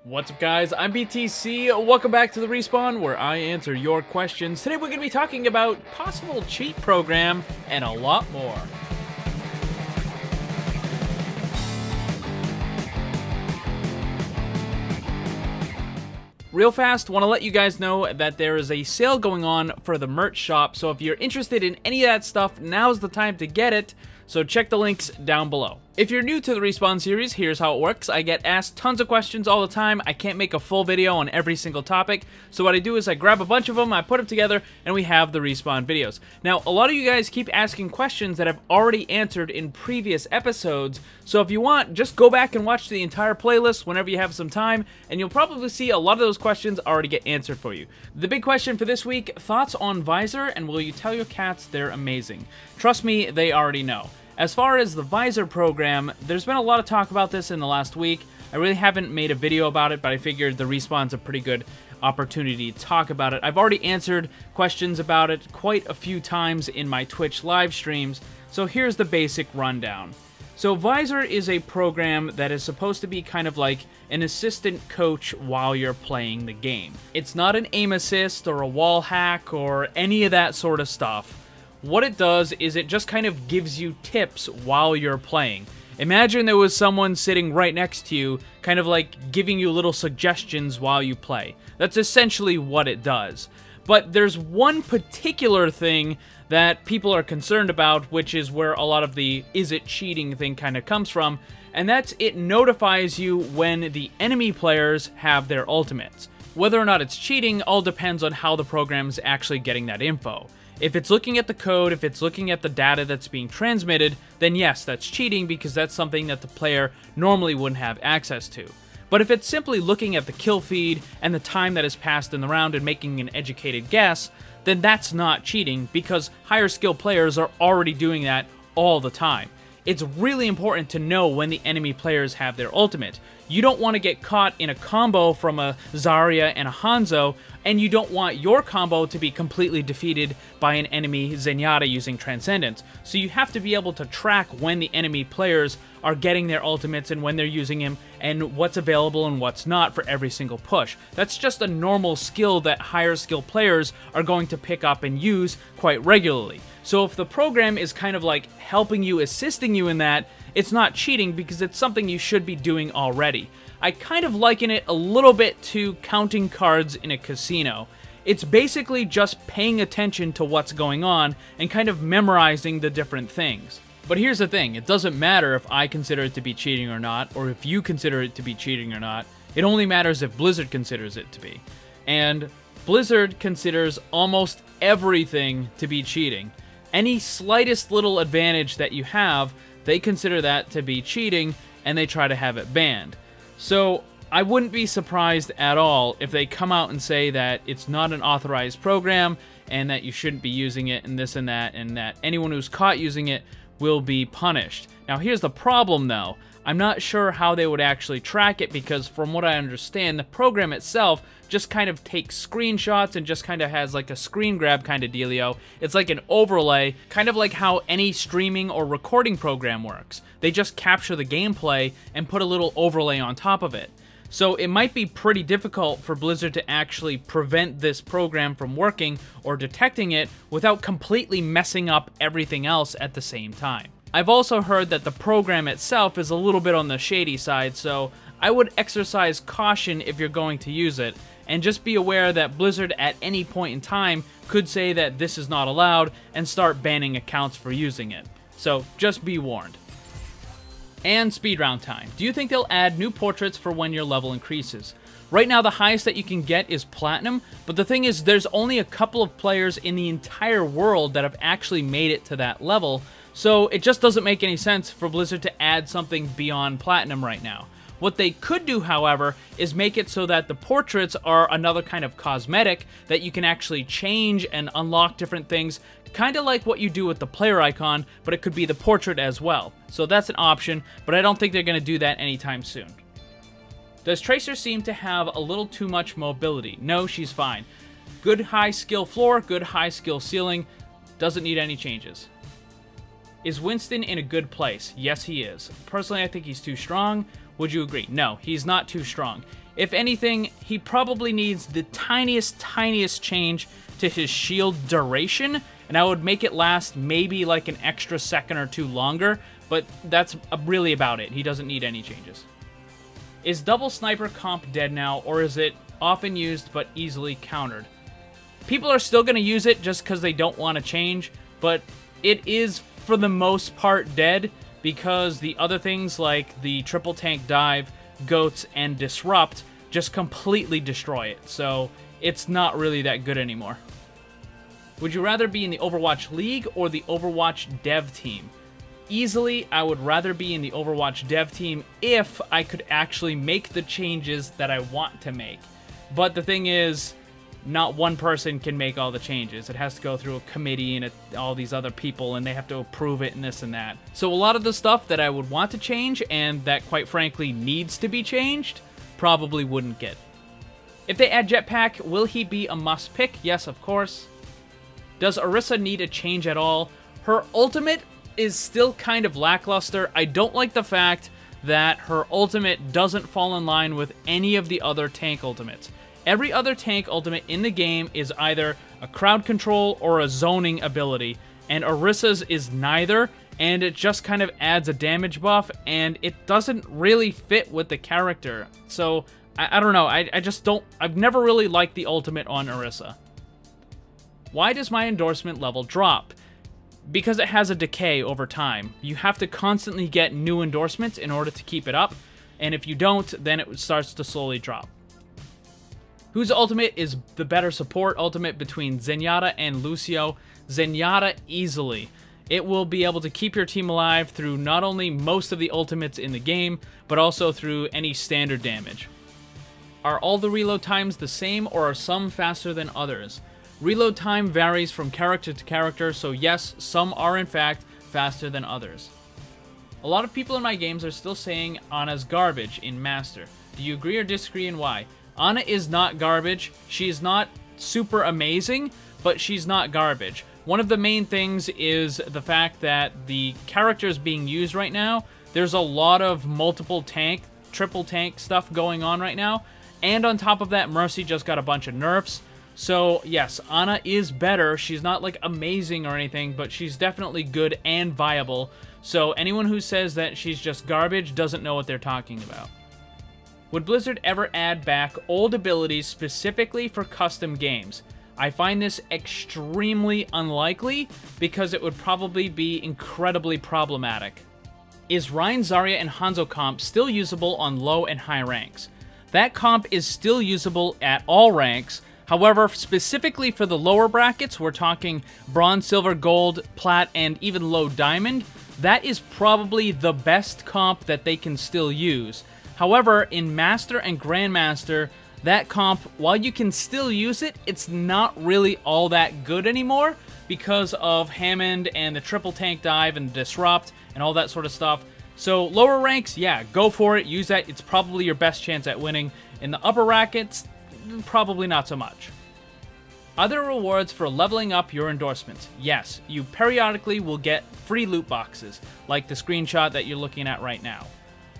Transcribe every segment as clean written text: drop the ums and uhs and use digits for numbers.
What's up, guys? I'm BTC. Welcome back to the Respawn, where I answer your questions. Today we're going to be talking about possible cheat program and a lot more. Real fast, want to let you guys know that there is a sale going on for the merch shop, so if you're interested in any of that stuff, now's the time to get it. So check the links down below. If you're new to the Respawn series, here's how it works. I get asked tons of questions all the time. I can't make a full video on every single topic, so what I do is I grab a bunch of them, I put them together, and we have the Respawn videos. Now, a lot of you guys keep asking questions that I've already answered in previous episodes, so if you want, just go back and watch the entire playlist whenever you have some time, and you'll probably see a lot of those questions already get answered for you. The big question for this week, thoughts on Visor, and will you tell your cats they're amazing? Trust me, they already know. As far as the Visor program, there's been a lot of talk about this in the last week. I really haven't made a video about it, but I figured the Respawn's a pretty good opportunity to talk about it. I've already answered questions about it quite a few times in my Twitch live streams, so here's the basic rundown. So Visor is a program that is supposed to be kind of like an assistant coach while you're playing the game. It's not an aim assist or a wall hack or any of that sort of stuff. What it does is it just kind of gives you tips while you're playing. Imagine there was someone sitting right next to you, kind of like giving you little suggestions while you play. That's essentially what it does. But there's one particular thing that people are concerned about, which is where a lot of the is it cheating thing kind of comes from, and that's it notifies you when the enemy players have their ultimates. Whether or not it's cheating all depends on how the program's actually getting that info. If it's looking at the code, if it's looking at the data that's being transmitted, then yes, that's cheating because that's something that the player normally wouldn't have access to. But if it's simply looking at the kill feed and the time that has passed in the round and making an educated guess, then that's not cheating because higher skill players are already doing that all the time. It's really important to know when the enemy players have their ultimate. You don't want to get caught in a combo from a Zarya and a Hanzo, and you don't want your combo to be completely defeated by an enemy Zenyatta using Transcendence. So you have to be able to track when the enemy players are getting their ultimates and when they're using them, and what's available and what's not for every single push. That's just a normal skill that higher skill players are going to pick up and use quite regularly. So if the program is kind of like helping you, assisting you in that, it's not cheating because it's something you should be doing already. I kind of liken it a little bit to counting cards in a casino. It's basically just paying attention to what's going on and kind of memorizing the different things. But here's the thing, it doesn't matter if I consider it to be cheating or not, or if you consider it to be cheating or not. It only matters if Blizzard considers it to be. And Blizzard considers almost everything to be cheating. Any slightest little advantage that you have, they consider that to be cheating, and they try to have it banned. So I wouldn't be surprised at all if they come out and say that it's not an authorized program, and that you shouldn't be using it, and this and that anyone who's caught using it will be punished. Now here's the problem though. I'm not sure how they would actually track it because from what I understand, the program itself just kind of takes screenshots and just kind of has like a screen grab kind of dealio. It's like an overlay, kind of like how any streaming or recording program works. They just capture the gameplay and put a little overlay on top of it. So it might be pretty difficult for Blizzard to actually prevent this program from working or detecting it without completely messing up everything else at the same time. I've also heard that the program itself is a little bit on the shady side, so I would exercise caution if you're going to use it, and just be aware that Blizzard at any point in time could say that this is not allowed and start banning accounts for using it. So just be warned. And speedround time. Do you think they'll add new portraits for when your level increases? Right now the highest that you can get is Platinum, but the thing is there's only a couple of players in the entire world that have actually made it to that level, so it just doesn't make any sense for Blizzard to add something beyond Platinum right now. What they could do, however, is make it so that the portraits are another kind of cosmetic that you can actually change and unlock different things, kind of like what you do with the player icon, but it could be the portrait as well. So that's an option, but I don't think they're going to do that anytime soon. Does Tracer seem to have a little too much mobility? No, she's fine. Good high skill floor, good high skill ceiling, doesn't need any changes. Is Winston in a good place? Yes, he is. Personally, I think he's too strong. Would you agree? No, he's not too strong. If anything, he probably needs the tiniest change to his shield duration, and I would make it last maybe like an extra second or two longer, but that's really about it. He doesn't need any changes. Is double sniper comp dead now, or is it often used but easily countered? People are still going to use it just because they don't want to change, but it is for the most part dead because the other things like the triple tank dive, goats, and disrupt just completely destroy it, so it's not really that good anymore. Would you rather be in the Overwatch League or the Overwatch dev team? Easily, I would rather be in the Overwatch dev team if I could actually make the changes that I want to make. But the thing is, not one person can make all the changes. It has to go through a committee and all these other people, and they have to approve it and this and that. So a lot of the stuff that I would want to change, and that quite frankly needs to be changed, probably wouldn't get. If they add Jetpack, will he be a must pick? Yes, of course. Does Orisa need a change at all? Her ultimate is still kind of lackluster. I don't like the fact that her ultimate doesn't fall in line with any of the other tank ultimates. Every other tank ultimate in the game is either a crowd control or a zoning ability, and Orisa's is neither, and it just kind of adds a damage buff, and it doesn't really fit with the character. So, I don't know, I just don't, I've never really liked the ultimate on Orisa. Why does my endorsement level drop? Because it has a decay over time. You have to constantly get new endorsements in order to keep it up, and if you don't, then it starts to slowly drop. Whose ultimate is the better support ultimate between Zenyatta and Lucio? Zenyatta easily. It will be able to keep your team alive through not only most of the ultimates in the game, but also through any standard damage. Are all the reload times the same, or are some faster than others? Reload time varies from character to character, so yes, some are in fact faster than others. A lot of people in my games are still saying Ana's garbage in Master. Do you agree or disagree, and why? Ana is not garbage. She's not super amazing, but she's not garbage. One of the main things is the fact that the characters being used right now, there's a lot of multiple tank, triple tank stuff going on right now, and on top of that, Mercy just got a bunch of nerfs. So yes, Ana is better. She's not like amazing or anything, but she's definitely good and viable. So anyone who says that she's just garbage doesn't know what they're talking about. Would Blizzard ever add back old abilities specifically for custom games? I find this extremely unlikely because it would probably be incredibly problematic. Is Rein, Zarya, and Hanzo comp still usable on low and high ranks? That comp is still usable at all ranks. However, specifically for the lower brackets, we're talking bronze, silver, gold, plat, and even low diamond, that is probably the best comp that they can still use. However, in Master and Grandmaster, that comp, while you can still use it, it's not really all that good anymore because of Hammond and the triple tank dive and disrupt and all that sort of stuff. So lower ranks, yeah, go for it, use that. It's probably your best chance at winning. In the upper brackets, probably not so much. Are there rewards for leveling up your endorsements? Yes, you periodically will get free loot boxes, like the screenshot that you're looking at right now.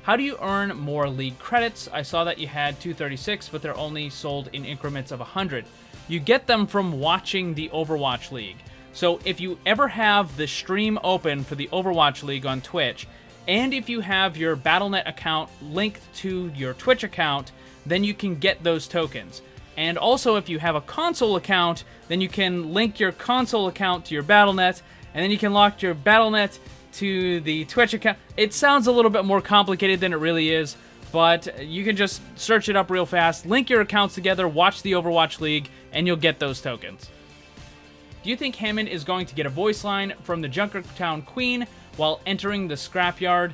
How do you earn more league credits? I saw that you had 236, but they're only sold in increments of 100. You get them from watching the Overwatch League. So if you ever have the stream open for the Overwatch League on Twitch, and if you have your Battle.net account linked to your Twitch account, then you can get those tokens. And also, if you have a console account, then you can link your console account to your Battle.net, and then you can lock your Battle.net to the Twitch account. It sounds a little bit more complicated than it really is, but you can just search it up real fast, link your accounts together, watch the Overwatch League, and you'll get those tokens. Do you think Hammond is going to get a voice line from the Junkertown Queen while entering the scrapyard?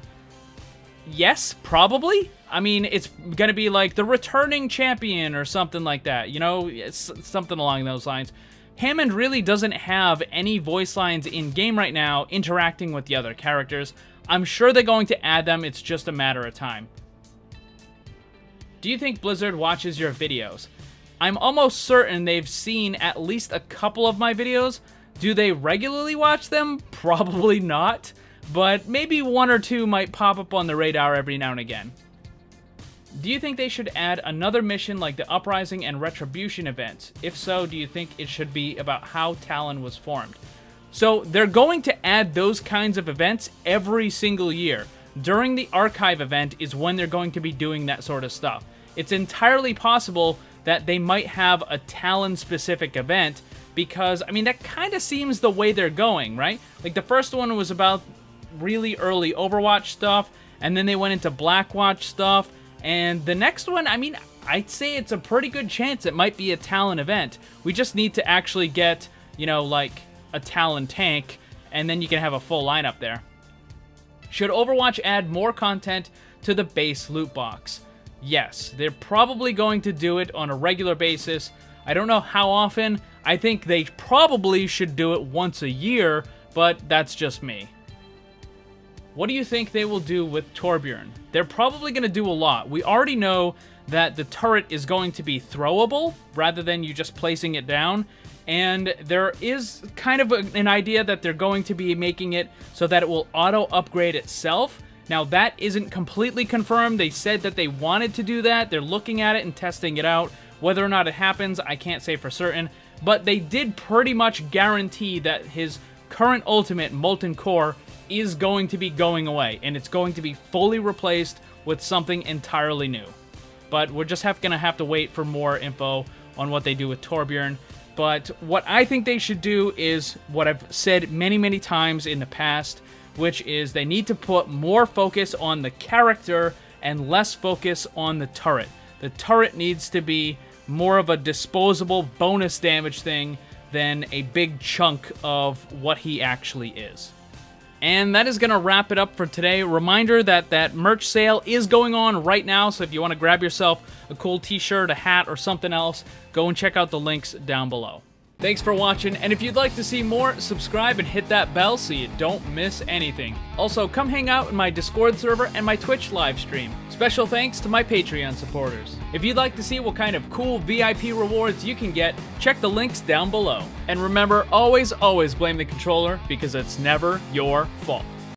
Yes, probably. I mean, it's gonna be like the returning champion or something like that, you know? It's something along those lines. Hammond really doesn't have any voice lines in-game right now interacting with the other characters. I'm sure they're going to add them, it's just a matter of time. Do you think Blizzard watches your videos? I'm almost certain they've seen at least a couple of my videos. Do they regularly watch them? Probably not, but maybe one or two might pop up on the radar every now and again. Do you think they should add another mission like the Uprising and Retribution events? If so, do you think it should be about how Talon was formed? So they're going to add those kinds of events every single year. During the Archive event is when they're going to be doing that sort of stuff. It's entirely possible that they might have a Talon-specific event because, I mean, that kind of seems the way they're going, right? Like, the first one was about really early Overwatch stuff, and then they went into Blackwatch stuff, and the next one, I mean, I'd say it's a pretty good chance it might be a Talon event. We just need to actually get, you know, like, a Talon tank, and then you can have a full lineup there. Should Overwatch add more content to the base loot box? Yes, they're probably going to do it on a regular basis. I don't know how often. I think they probably should do it once a year, but that's just me. What do you think they will do with Torbjorn? They're probably going to do a lot. We already know that the turret is going to be throwable rather than you just placing it down. And there is kind of an idea that they're going to be making it so that it will auto-upgrade itself. Now, that isn't completely confirmed. They said that they wanted to do that. They're looking at it and testing it out. Whether or not it happens, I can't say for certain. But they did pretty much guarantee that his current ultimate, Molten Core, is going to be going away. And it's going to be fully replaced with something entirely new. But we're just going to have to wait for more info on what they do with Torbjorn. But what I think they should do is what I've said many, many times in the past, which is they need to put more focus on the character and less focus on the turret. The turret needs to be more of a disposable bonus damage thing than a big chunk of what he actually is. And that is going to wrap it up for today. Reminder that that merch sale is going on right now, so if you want to grab yourself a cool t-shirt, a hat, or something else, go and check out the links down below. Thanks for watching, and if you'd like to see more, subscribe and hit that bell so you don't miss anything. Also, come hang out in my Discord server and my Twitch live stream. Special thanks to my Patreon supporters. If you'd like to see what kind of cool VIP rewards you can get, check the links down below. And remember, always blame the controller because it's never your fault.